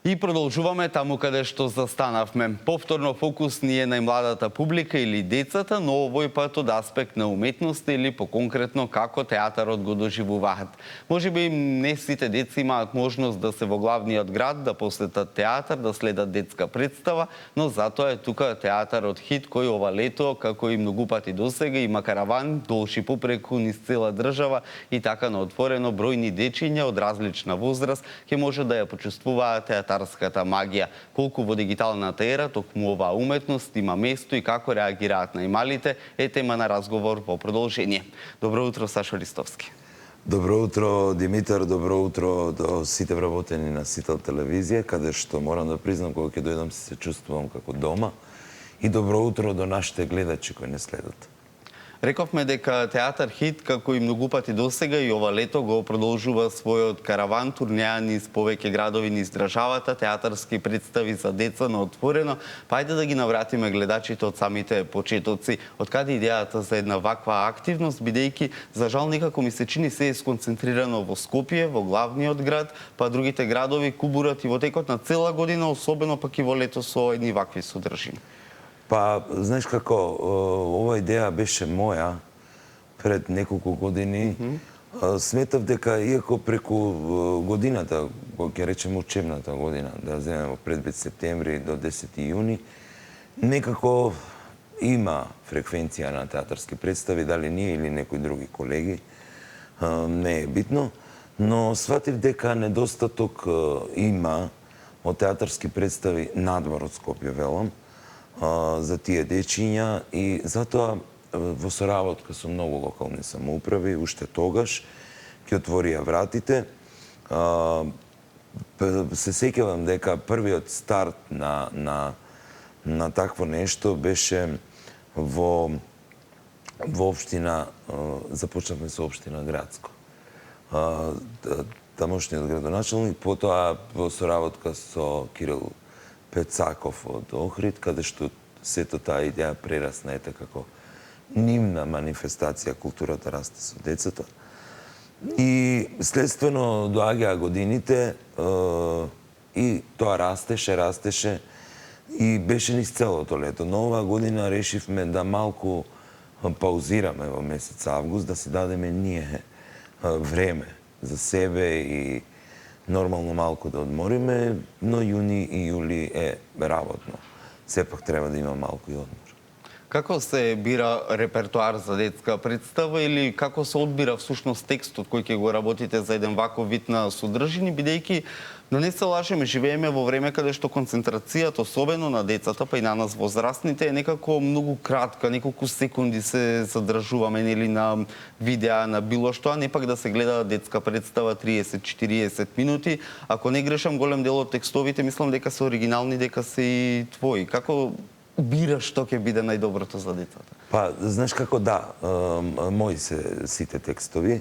И продолжуваме таму каде што застанавме. Повторно фокус ни е најмладата публика или децата, но овој пат од аспект на уметност или поконкретно како театарот го доживуваат. Можеби не сите деца имаат можност да се во главниот град, да посетат театар, да следат детска представа, но затоа е тука театарот Хит кој ова лето, како и многу пати досега, има караван, долши попреку низ цела држава и така на отворено бројни дечиња од различна возраст ќе може да ја почувствуваат театарската магија. Колку во дигиталната ера токму оваа уметност има место и како реагираат најмалите е тема на разговор во продолжение. Добро утро, Сашо Ристовски. Добро утро, Димитар, добро утро до сите вработени на Сител телевизија, каде што морам да признам кога ќе дојдам се чувствувам како дома. И добро утро до нашите гледачи кои не следат. Рековме дека театар Хит, како и многу пати досега и ова лето го продолжува својот караван, турнеја низ повеќе градови низ државата, театарски представи за деца на отворено. Па ајде да ги навратиме гледачите од самите почетоци. Од каде идејата за една ваква активност, бидејќи за жал некако ми се чини се е сконцентрирано во Скопје, во главниот град, па другите градови кубурат и во текот на цела година, особено пак и во лето со едни вакви содржини. Па, знаеш како, ова идеја беше моја пред неколку години. Сметав дека, иако преку годината, кога ќе речем учебната година, да земеме пред 5 септември до 10 јуни, некако има фреквенција на театарски представи, дали ние или некои други колеги, не е битно, но сватив дека недостаток има од театарски представи надвор од Скопје, велам, за тие дечиња и затоа во соработка со многу локални самоуправи, уште тогаш, ќе отворија вратите. Се сеќавам дека првиот старт на такво нешто беше во општина, започнавме со општина Градско. Тамошниот градоначалник, потоа во соработка со Кирил Пецаков од Охрид, каде што сето таа идеја прерасна ете како нивна манифестација културата расте со децата. И следствено доаѓаа годините и тоа растеше и беше низ целото лето. Но оваа година решивме да малку паузираме во месец август, да си дадеме ние време за себе и нормално малку да одмориме, но јуни и јули е работно. Сепак треба да има малку и одмор. Како се бира репертуар за детска представа или како се одбира всушност текстот кој ќе го работите за еден ваков вид на содржини, бидејќи да не се лажеме, живееме во време каде што концентрацијата, особено на децата, па и на нас возрастните, е некако многу кратка, неколку секунди се задржуваме нели на видеа, на било што, а не пак да се гледа детска представа 30-40 минути. Ако не грешам, голем дел од текстовите мислам дека се оригинални, дека се и твои. Како бираш што ќе биде најдоброто за децата? Па, знаеш како да, мои се сите текстови.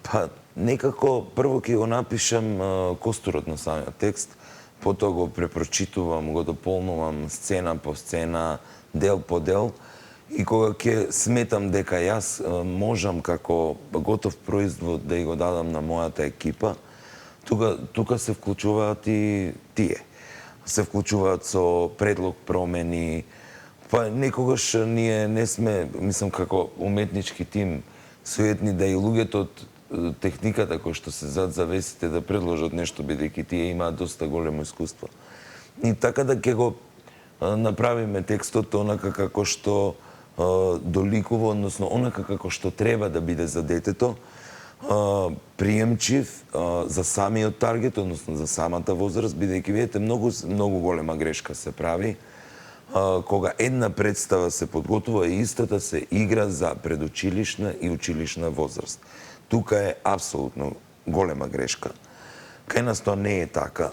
Па, некако прво ќе го напишам костурот на самиот текст, потоа го препрочитувам, го дополнувам сцена по сцена, дел по дел, и кога ќе сметам дека јас можам како готов производ да го дадам на мојата екипа, тука се вклучуваат и тие. Се вклучуваат со предлог промени, па некогаш ние не сме, мислам како уметнички тим, суетни да и луѓето од техниката кои што се зад завесите да предложат нешто, бидејќи тие имаат доста големо искуство. И така да ќе го направиме текстот онака како што доликува, односно онака како што треба да биде за детето, приемчив за самиот таргет, односно за самата возраст, бидејќи видите многу голема грешка се прави кога една представа се подготвува и истата се игра за предучилишна и училишна возраст. Тука е апсолутно голема грешка. Кај нас тоа не е така,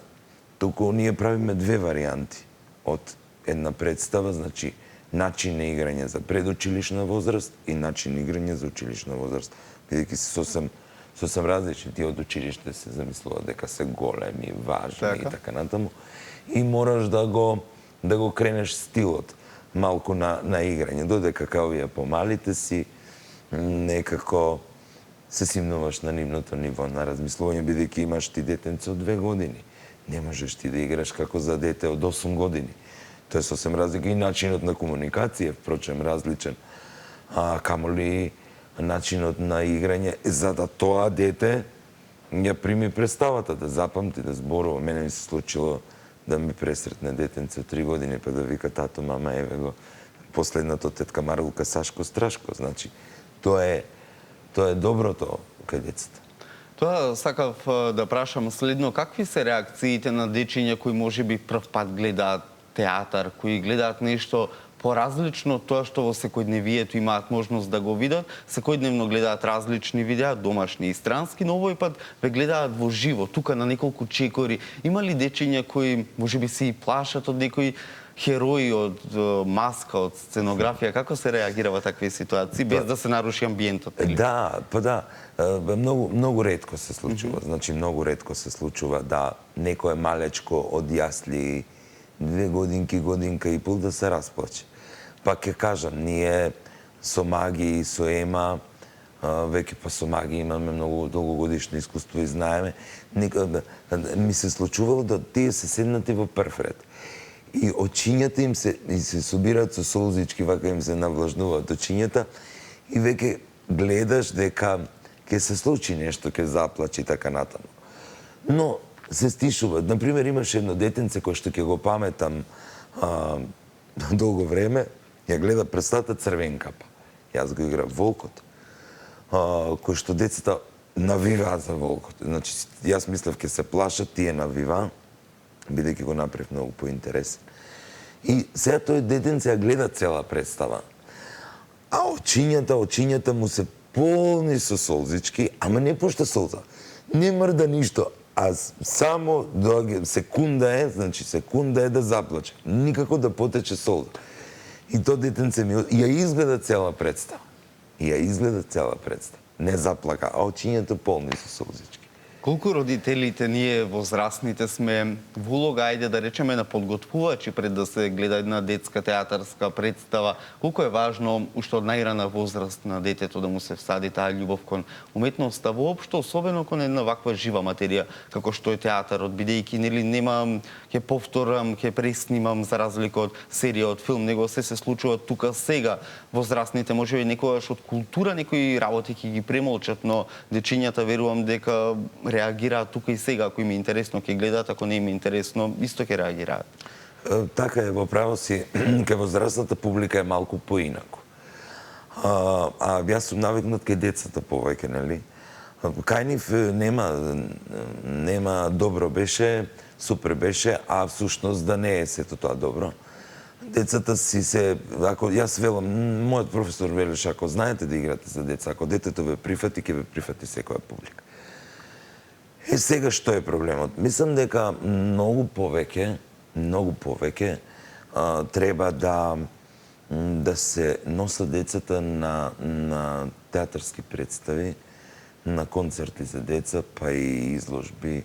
туку ние правиме две варијанти од една представа, значи начин на играње за предучилишна возраст и начин на играње за училишна возраст. Бидејќи се сосем различни, тие од училиште се замислуваат дека се големи, важни и така натаму. И мораш да го кренеш стилот малку на играње, додека као овие помалите си некако се симнуваш на нивното ниво на размислување, бидејќи имаш ти детенце од 2 години. Не можеш ти да играш како за дете од 8 години. Тоа е сосем разлика и начинот на комуникација, впрочем, различен. Камоли начинот на играње, за да тоа дете ја прими представата, да запамти, да зборува. Мене ми се случило да ми пресретне детенце од 3 години, па да вика тато, мама, еве го, последната тетка Марулка Сашко Страшко. Значи, тоа е доброто кај децата. Тоа сакав да прашам следно, какви се реакциите на дечиња кои можеби прв пат гледаат театар, кои гледаат нешто поразлично од тоа што во секојдневието имаат можност да го видат, секојдневно гледаат различни видеа, домашни и странски, но овој пат ве гледаат во живо, тука на неколку чекори. Има ли дечиња кои можеби се и плашат од некои херои, од маска, од сценографија? Како се реагира во такви ситуации, без да се наруши амбиентот? Да, многу ретко се случува. Значи, многу ретко се случува да некое малечко од јасли 2 годинка и пол да се расплаче. Па ќе кажам, ние со Маги и со Ема, веќе па со Маги имаме многу долгогодишно искуство и знаеме, ми се случувало да тие се седнати во прв ред. И очињата им се собираат со солзички, вака им се навлажнуваат очињата и веќе гледаш дека ќе се случи нешто, ќе заплачи така натаму. Но се стишува. Например, имаше едно детенце кој што ќе го паметам долго време, ја гледа представата Црвенкапа. Јас го играв Волкот, кој што децата навиваа за Волкот. Значи, јас мислев ќе се плашат, тие навиваа, бидејќи го направив многу поинтересен. И сега тој детенце ја гледа цела представа. А очињата му се полни со солзички, ама не пушта солза. Не мрда ништо, а само секунда е да заплаче. Никако да потече солза. И тоа детенце ми ја изгледа цела представа. Не заплака, а очињата полни со солзички. Колку родителите, ние возрастните, сме во улога, ајде да речеме, на подготвувачи пред да се гледа една детска театарска представа? Колку е важно уште од најрана возраст на детето да му се всади таа љубов кон уметноста воопшто, особено кон една ваква жива материја како што е театарот, бидејќи нели нема ќе повторам, ќе преснимам за разлика од серија, од филм, него се случува тука сега. Возрастните можеби некогаш од култура некои работи ќе ги премолчат, но дечињата верувам дека реагираат тука и сега, ако им е интересно ќе гледаат, ако не им е интересно исто ќе реагираат. Така е, во право си, кај возрастната публика е малку поинаку. Јас сум навикнат кај децата повеќе, нели? Кај нив нема добро беше, супер беше, а всушност да не е сето тоа добро. Децата си се, ако јас велам, мојот професор велеше, ако знаете да играте за деца, ако детето ве прифати, ќе ве прифати секоја публика. Сега што е проблемот? Мислам дека многу повеќе треба да се носат децата на театарски представи, на концерти за деца, па и изложби,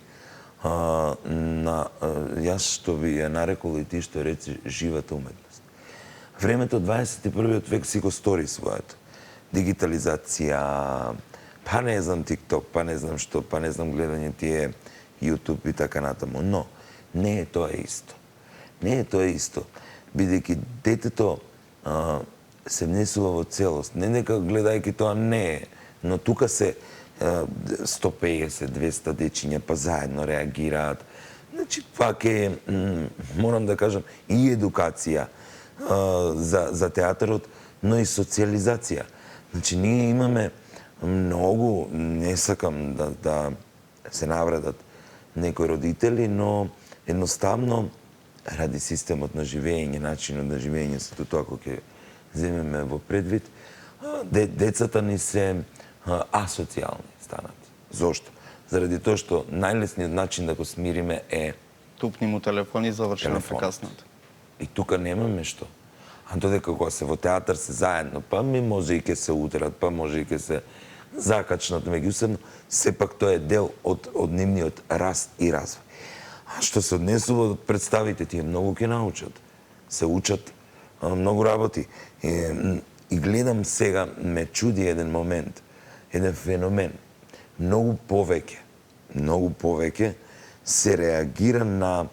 јас што би ја нарекол и ти што рече живата уметност. Времето 21. век си го стори своето. Дигитализација, па не знам TikTok, па не знам што, па не знам гледање тие YouTube и така натаму. Но не е тоа исто. Бидејќи детето се внесува во целост. Не дека гледајќи тоа не е, но тука се 150-200 дечиња па заедно реагираат. Значи, пак е, морам да кажам, и едукација за театарот, но и социализација. Значи, ние имаме многу, не сакам да се навредат некои родители, но едноставно, ради системот на живење, начинот на живење, сето тоа кој ќе земеме во предвид, децата ни се асоцијални станат. Зошто? Заради тоа што најлесниот начин да го смириме е тупни му телефон и завршено прекаснато. И тука немаме што. А додека кога се во театар се заедно, па ми може и ќе се удрат, па може и ќе се закачнат меѓусебно, сепак тоа е дел од нивниот раст и развој. А што се однесува од представите, тие многу ќе научат. Се учат многу работи. И гледам сега, ме чуди еден момент, еден феномен. Многу повеќе се реагира на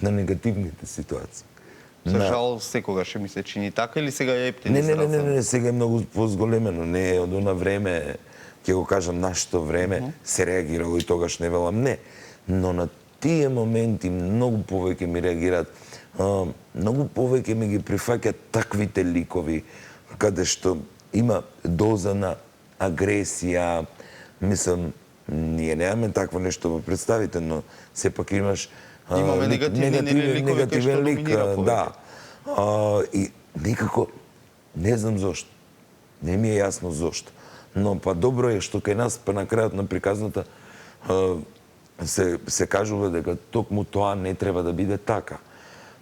на негативните ситуации. За жал, секогаш ми се чини така или сега е ептен израз? Не, сега е многу позголемено. Не е од она време, ќе го кажам, нашето време, се реагирало и тогаш не велам не. Но на тие моменти многу повеќе ми реагираат, многу повеќе ми ги прифаќаат таквите ликови, каде што има доза на агресија. Мислам, ние немаме такво нешто во представите, но сепак имаш имаме негативен лик, да. И некако не знам зошто. Не ми е јасно зошто. Но па добро е што кај нас па на крајот на приказната се кажува дека токму тоа не треба да биде така.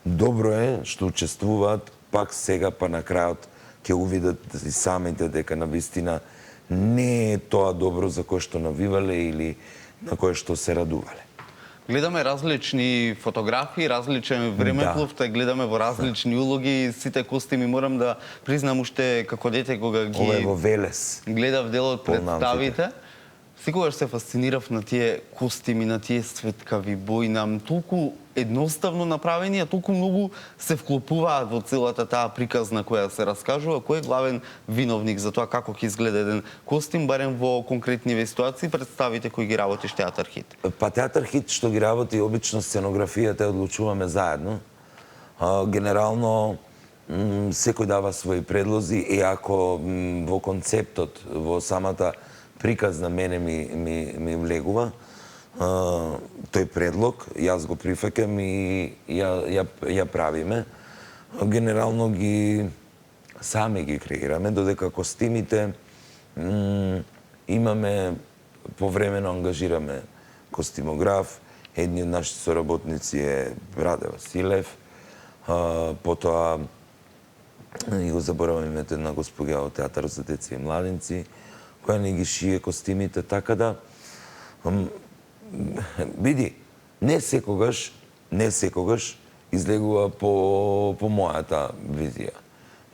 Добро е што учествуваат пак сега па на крајот ќе увидат и самите дека навистина не е тоа добро за кое што навивале или на кое што се радувале. Гледаме различни фотографии, различен времеплов, те гледаме во различни улоги, сите костими морам да признам уште како дете кога ги Ова е во Велес. Гледав дел од представите. Секогаш се фасцинирав на тие костими, на тие светкави бои, нам толку едноставно направени, а толку многу се вклопуваат во целата таа приказна која се раскажува. Кој е главен виновник за тоа како ќе изгледа еден костим, барем во конкретни ситуации, представите кои ги работиш Театар Хит? Па Театар Хит што ги работи обично сценографијата одлучуваме заедно. Генерално секој дава своји предлози и ако во концептот, во самата приказна мене ми влегува тој предлог, јас го прифаќам и ја правиме. Генерално ги сами ги креираме, додека костимите имаме повремено ангажираме костимограф, едни од нашите соработници е Раде Василев, потоа и го заборавам името на госпоѓа од Театар за деца и младинци, која не ги шие костимите, така да види, не секогаш излегува по мојата визија.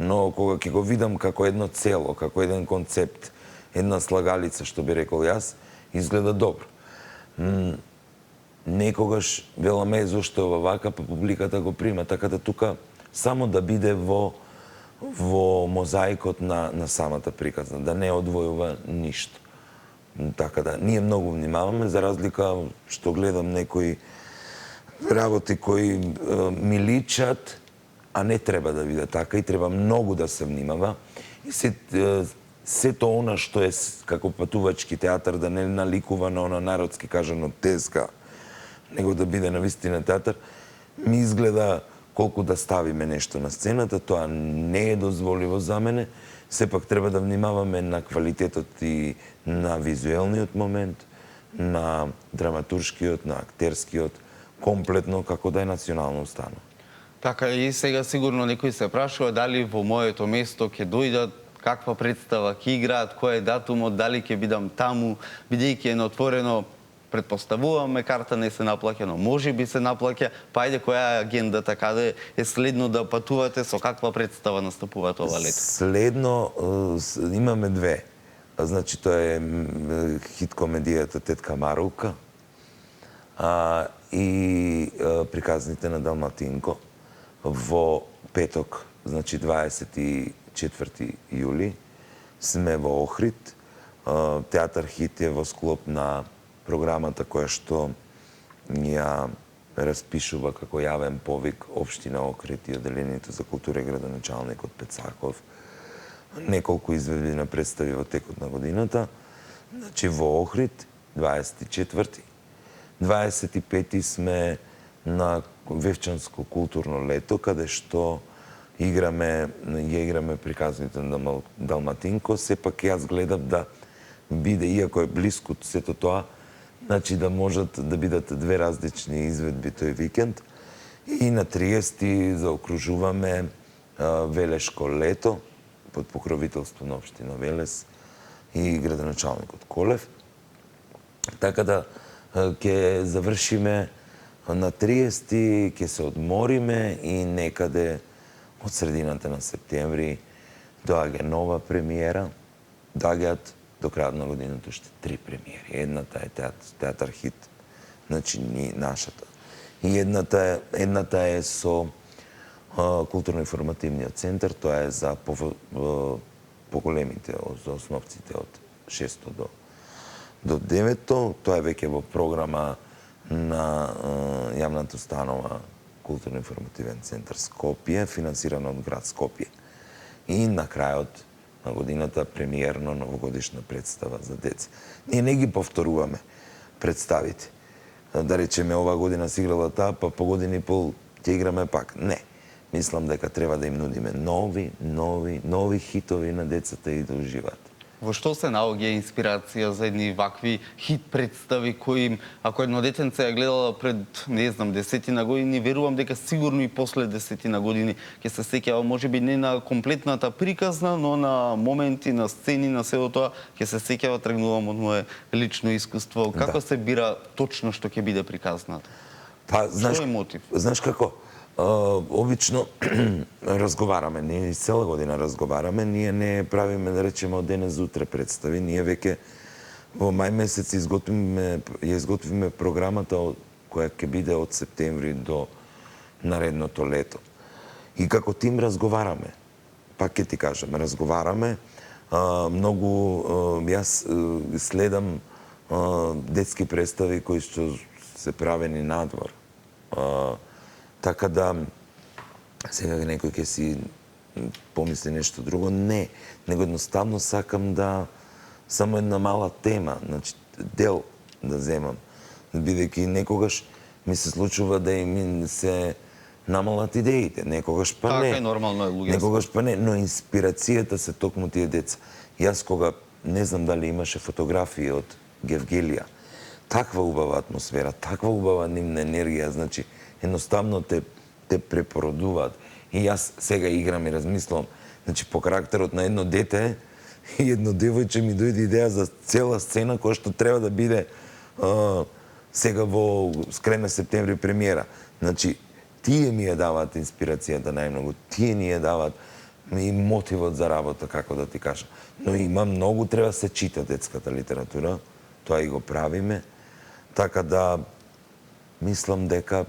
Но кога ќе го видам како едно цело, како еден концепт, една слагалица, што би рекол јас, изгледа добро. Некогаш веламе зошто е ова вака, па публиката го прима, така да тука само да биде во мозаикот на самата приказна, да не одвојува ништо. Така да, ние многу внимаваме, за разлика што гледам некои работи кои ми личат, а не треба да биде така и треба многу да се внимава. И сето она што е како патувачки театар, да не наликува на она народски кажано тезга, него да биде навистина театар, ми изгледа колку да ставиме нешто на сцената, тоа не е дозволиво за мене. Сепак треба да внимаваме на квалитетот и на визуелниот момент, на драматуршкиот, на актерскиот, комплетно како да е национално установа. Така и сега сигурно некој се прашува дали во моето место ќе дојдат, каква представа ќе играат, кој е датумот, дали ќе бидам таму, бидејќи е отворено. Предпоставуваме, карта не се наплаќа, но може би се наплаќа. Па ајде, која е агендата, каде е следно да патувате, со каква представа настапувате ова лето? Следно имаме две. Значи, тоа е хит комедијата Тетка Марулка и приказните на Далматинко во петок, значи 24 јули, сме во Охрид. Театар Хит е во склоп на програмата која што ја распишува како јавен повик Општина Охрид и Оделението за култура и градоначалникот Пецаков. Неколку изведби на представи во текот на годината. Значи во Охрид 24. 25 сме на Вевчанско културно лето, каде што ја играме приказните на Далматинко. Сепак јас гледам да биде, иако е блиску сето тоа, значи да можат да бидат две различни изведби тој викенд. И на 30 заокружуваме Велешко лето под покровителство на Општина Велес и градоначалникот Колев. Така да ќе завршиме на 30, ќе се одмориме и некаде од средината на септември доаѓа нова премиера. Доаѓаат до крајот на годината уште 3 премиери. Едната е Театар Хит значи нашата. И едната е со културно-информативниот центар, тоа е за поголемите, за основците од 6 до 9, тоа е веќе во програма на јавната установа Културно-информативен центар Скопје, финансирано од град Скопје. И на крајот на годината премиерно новогодишна представа за деца. Ние не ги повторуваме представите. Да речеме, ова година си играла таа, па по година и пол ќе играме пак. Не. Мислам дека треба да им нудиме нови хитови на децата и да уживаат. Во што се наоѓа инспирација за едни вакви хит представи кои, ако едно детенце ја гледала пред, не знам, 10 години, верувам дека сигурно и после 10 години ќе се сеќава, можеби не на комплетната приказна, но на моменти, на сцени, на сето тоа ќе се сеќава, тргнувам од мое лично искуство. Како се бира точно што ќе биде приказнато? Па, што е мотив? Знаеш како? Обично разговараме, ние цела година разговараме, ние не правиме, да речеме, од денес за утре представи, ние веќе во мај месец изготвиме програмата која ќе биде од септември до наредното лето. И како тим разговараме, пак ќе ти кажам, разговараме, многу, јас следам детски представи кои што се правени надвор. Така да, сега некој ќе си помисли нешто друго. Не, него едноставно сакам да само една мала тема, значи дел да земам. Бидејќи некогаш ми се случува да им се намалат идеите, некогаш па не. Така е, нормално е, луѓе. Некогаш па не, но инспирацијата се токму тие деца. Јас кога, не знам дали имаше фотографии од Гевгелија, таква убава атмосфера, таква убава нивна енергија, значи едноставно те препородуваат. И јас сега играм и размислувам, значи по карактерот на едно дете и едно девојче ми дојде идеја за цела сцена која што треба да биде сега во крај на септември премиера. Значи, тие ми ја даваат инспирацијата најмногу, тие ни ја даваат и мотивот за работа, како да ти кажам. Но има многу, треба се чита детската литература, тоа и го правиме, така да мислам дека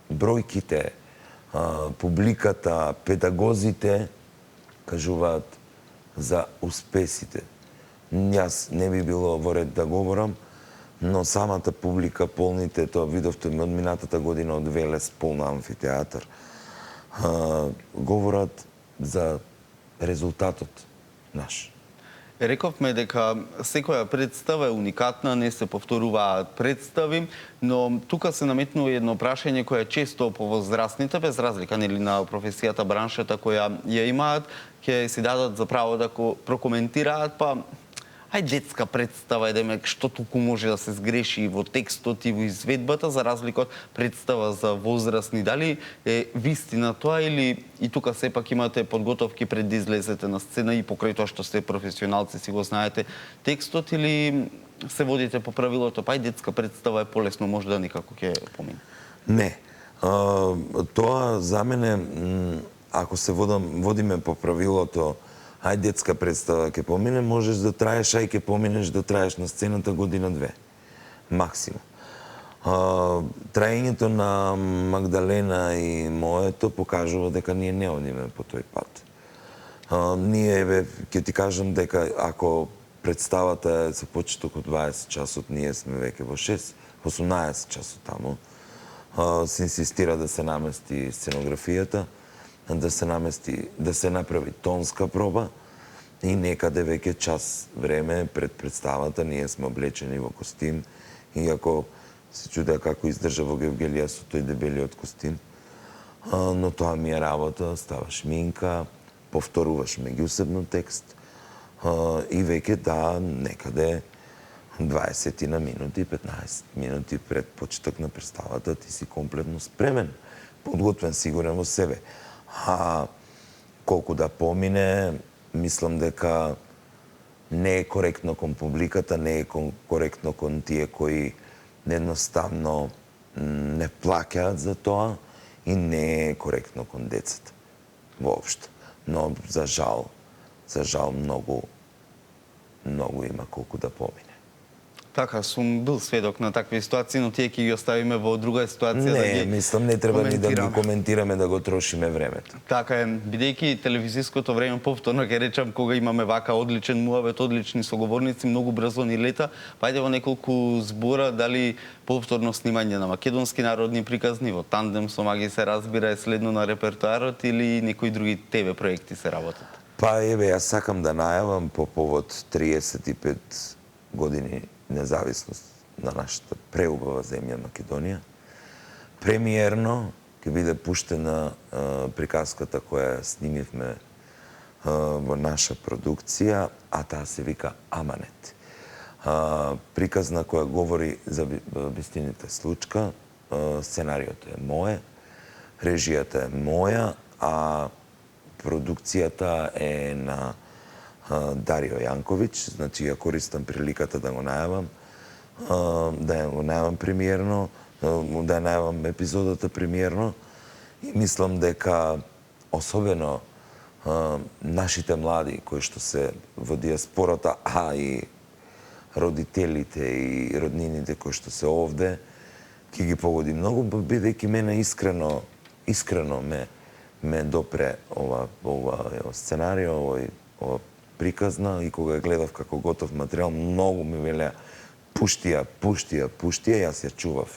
бројките, публиката, педагозите кажуваат за успесите. Јас не би било во ред да говорам, но самата публика, полните, тоа видовте од минатата година од Велес, полна амфитеатар, говорат за резултатот наш. Рековме дека секоја представа е уникатна, не се повторуваат представи, но тука се наметнува едно прашање кое е често по возрастните, без разлика нели на професијата, браншата која ја имаат, ќе си дадат за право да прокоментираат, па детска представа е демек што туку може да се сгреши во текстот и во изведбата, за разлика од представа за возрастни. Дали е вистина тоа или и тука сепак имате подготовки пред да излезете на сцена и покрај тоа што сте професионалци си го знаете текстот, или се водите по правилото, па и детска представа е полесно, може да никако ќе помине? Не. Тоа за мене, ако се водиме по правилото, детска представа ќе помине, можеш да траеш, ќе поминеш да траеш на сцената година-две. Максимум. Траењето на Магдалена и моето покажува дека ние не одиме по тој пат. Ние, ќе ти кажам дека ако представата е со почеток од 20 часот, ние сме веќе во 18 часот таму. Се инсистира да се намести сценографијата, да се направи тонска проба и некаде веќе час време пред представата ние сме облечени во костим, иако се чудеа како издржа во Гевгелија со тој дебелиот костим. Но тоа ми е работа, ставаш минка, повторуваш меѓусебно текст и веќе некаде 20 на минути, 15 минути пред почеток на представата ти си комплетно спремен, подготвен, сигурен во себе. Колку да помине, мислам дека не е коректно кон публиката, не е коректно кон тие кои едноставно не плаќаат за тоа и не е коректно кон децата воопшто. Но за жал многу има колку да помине. Така, сум бил сведок на такви ситуации, но тие ќе ги оставиме во друга ситуација да ги мислам, не треба ни да ги коментираме, да го трошиме времето. Така е, бидејќи телевизиското време повторно ќе речам кога имаме вака одличен муавет, одлични соговорници, многу брзо ни лета, па ајде во неколку збора дали повторно снимање на македонски народни приказни во тандем со Маги се разбира е следно на репертоарот или некои други ТВ проекти се работат? Па еве, јас сакам да најавам по повод 35 години независност на нашата преубава земја Македонија. Премиерно ќе биде пуштена приказката која снимивме во наша продукција, а таа се вика Аманет. Приказна која говори за вистините случка, сценариото е мое, режијата е моја, а продукцијата е на Дарио Јанковиќ, значи ја користам приликата да го најавам, премиерно, да ја најавам епизодата премиерно и мислам дека особено нашите млади кои што се во диаспората, а и родителите и роднините кои што се овде, ќе ги погоди многу, бидејќи мене искрено ме допре ова сценарио, ова приказна и кога ја гледав како готов материјал, многу ми велеа пушти ја, јас ја чував.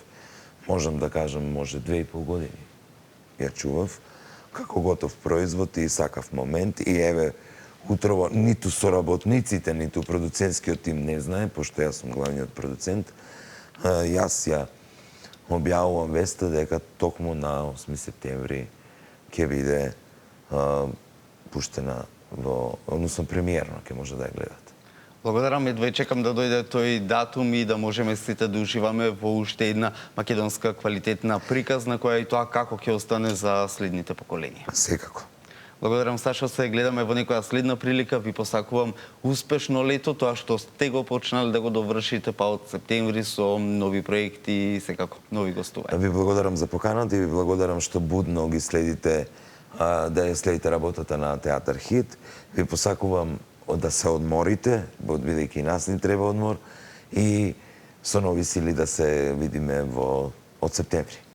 Можам да кажам, може 2,5 години ја чував како готов производ и сакав момент и еве утрово ниту соработниците, ниту продуцентскиот тим не знае, пошто јас сум главниот продуцент, јас ја објавувам веста дека токму на 8 септември ќе биде пуштена односно премиерно ќе може да ја гледате. Благодарам, едва чекам да дојде тој датум и да можеме сите да уживаме во уште една македонска квалитетна приказна која и тоа како ќе остане за следните поколенија. Секако. Благодарам, Сашо, се гледаме во некоја следна прилика. Ви посакувам успешно лето, тоа што сте го почнали да го довршите па од септември со нови проекти и секако нови гостувања. Ви благодарам за поканата и ви благодарам што будно ги следите да ја следите работата на Театар Хит. Ви посакувам да се одморите, бидејќи нас ни треба одмор и со нови сили да се видиме од септември.